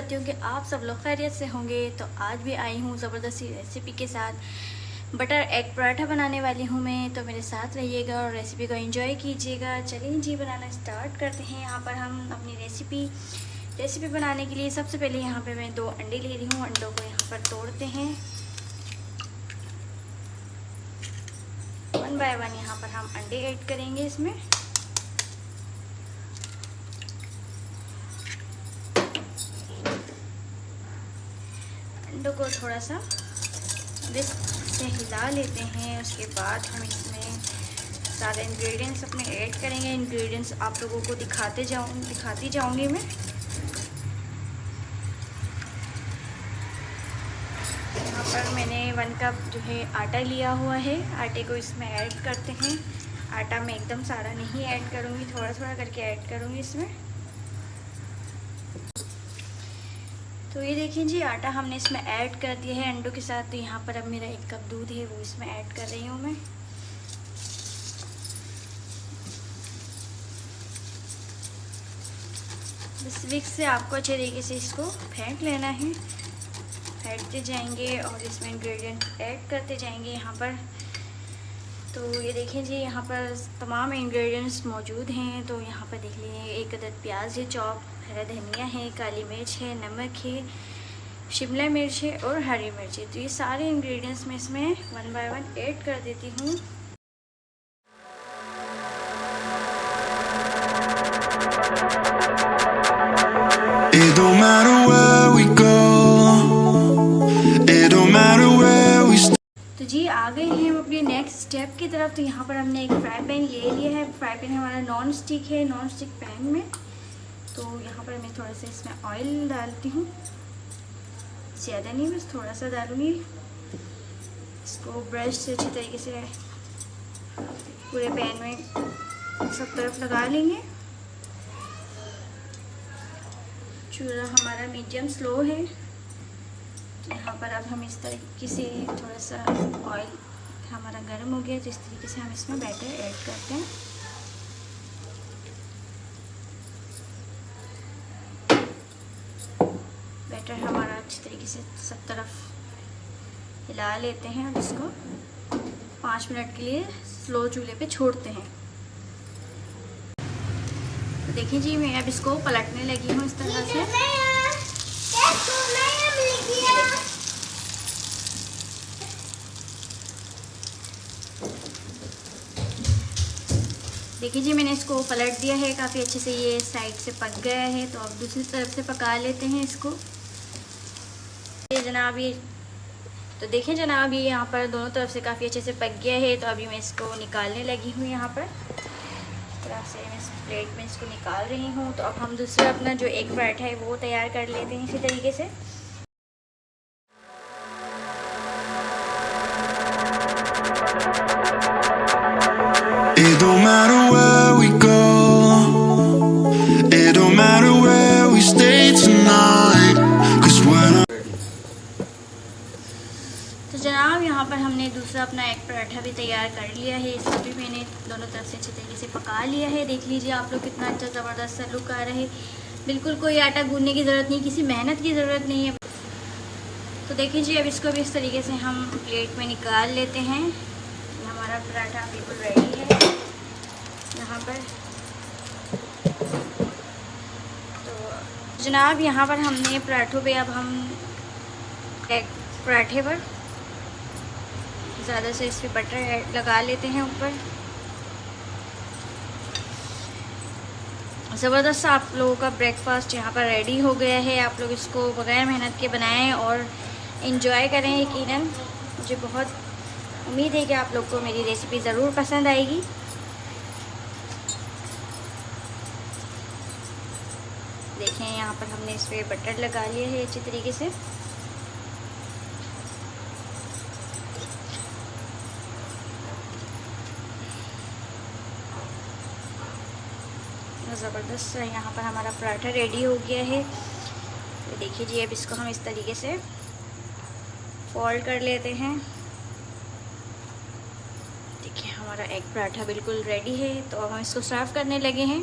करती हूँ कि आप सब लोग खैरियत से होंगे। तो आज भी आई हूँ ज़बरदस्ती रेसिपी के साथ। बटर एग पराठा बनाने वाली हूँ मैं, तो मेरे साथ रहिएगा और रेसिपी को एंजॉय कीजिएगा। चलिए जी बनाना स्टार्ट करते हैं। यहाँ पर हम अपनी रेसिपी बनाने के लिए सबसे पहले यहाँ पे मैं 2 अंडे ले रही हूँ। अंडों को यहाँ पर तोड़ते हैं 1 बाय 1। यहाँ पर हम अंडे ऐड करेंगे इसमें। अंडों को थोड़ा सा विस्क से हिला लेते हैं। उसके बाद हम इसमें सारे इंग्रेडिएंट्स अपने ऐड करेंगे। इंग्रेडिएंट्स आप लोगों को दिखाती जाऊंगी मैं। यहाँ पर मैंने 1 कप जो है आटा लिया हुआ है। आटे को इसमें ऐड करते हैं। आटा मैं एकदम सारा नहीं ऐड करूँगी, थोड़ा थोड़ा करके ऐड करूँगी इसमें। तो ये देखिए जी, आटा हमने इसमें ऐड कर दिया है अंडों के साथ। तो यहाँ पर अब मेरा 1 कप दूध है वो इसमें ऐड कर रही हूँ मैं। बस विक्स से आपको अच्छे तरीके से इसको फेंट लेना है। फेंटते जाएंगे और इसमें इंग्रेडिएंट ऐड करते जाएंगे यहाँ पर। तो ये देखें जी, यहाँ पर तमाम इंग्रेडिएंट्स मौजूद हैं। तो यहाँ पर देख लीजिए, 1 अदद प्याज है चॉप, हरा धनिया है, काली मिर्च है, नमक है, शिमला मिर्च है और हरी मिर्च है। तो ये सारे इंग्रेडिएंट्स मैं इसमें 1 बाय 1 ऐड कर देती हूँ। It don't matter where we go, it don't matter where we stay. तो जी आ गए हैं हम अपने नेक्स्ट स्टेप की तरफ। तो यहाँ पर हमने एक फ्राई पैन ले लिया है। फ्राई पैन हमारा नॉन स्टिक है। नॉन स्टिक पैन में तो यहाँ पर मैं थोड़ा सा इसमें ऑयल डालती हूँ, ज़्यादा नहीं, बस थोड़ा सा डालूँगी। इसको ब्रश से अच्छी तरीके से पूरे पैन में सब तरफ लगा लेंगे। चूल्हा हमारा मीडियम स्लो है। तो यहाँ पर अब हम इस तरीके से थोड़ा सा ऑयल हमारा गर्म हो गया, तो इस तरीके से हम इसमें बैटर ऐड करते हैं। बैटर हमारा अच्छी तरीके से सब तरफ हिला लेते हैं। अब इसको 5 मिनट के लिए स्लो चूल्हे पे छोड़ते हैं। तो देखिए जी, मैं अब इसको पलटने लगी हूँ इस तरह से। देखिए जी, मैंने इसको पलट दिया है। काफ़ी अच्छे से ये साइड से पक गया है। तो अब दूसरी तरफ से पका लेते हैं इसको। ये जनाब, ये तो देखें जनाब, ये यहाँ पर दोनों तरफ से काफ़ी अच्छे से पक गया है। तो अभी मैं इसको निकालने लगी हूँ। यहाँ पर इस तरह से मैं इस प्लेट में इसको निकाल रही हूँ। तो अब हम दूसरा अपना जो एग पराठा है वो तैयार कर लेते हैं इसी तरीके से। It don't matter where we go, it don't matter where we stay tonight, 'cause when तो जनाब, यहाँ पर हमने दूसरा अपना एग पराठा भी तैयार कर लिया है। इसको भी मैंने दोनों तरफ से अच्छे तरीके से पका लिया है। देख लीजिए आप लोग, कितना अच्छा ज़बरदस्त सा लुक आ रहा है। बिल्कुल कोई आटा गूंदने की ज़रूरत नहीं, किसी मेहनत की ज़रूरत नहीं है। तो देखिए जी, अब इसको भी इस तरीके से हम प्लेट में निकाल लेते हैं। हमारा पराठा बिल्कुल रेडी है यहाँ पर। तो जनाब, यहाँ पर हमने पराठों पे अब हम एग पराठे पर ज़्यादा से इस पर बटर लगा लेते हैं ऊपर। ज़बरदस्त आप लोगों का ब्रेकफास्ट यहाँ पर रेडी हो गया है। आप लोग इसको बग़ैर मेहनत के बनाएं और इन्जॉय करें। यकीनन मुझे बहुत उम्मीद है कि आप लोग को मेरी रेसिपी ज़रूर पसंद आएगी। देखें, यहाँ पर हमने इस पर बटर लगा लिया है अच्छी तरीके से। ज़बरदस्त यहाँ पर हमारा पराठा रेडी हो गया है। तो देखिए जी, अब इसको हम इस तरीके से फोल्ड कर लेते हैं। देखिए हमारा एग पराठा बिल्कुल रेडी है। तो अब हम इसको सर्व करने लगे हैं।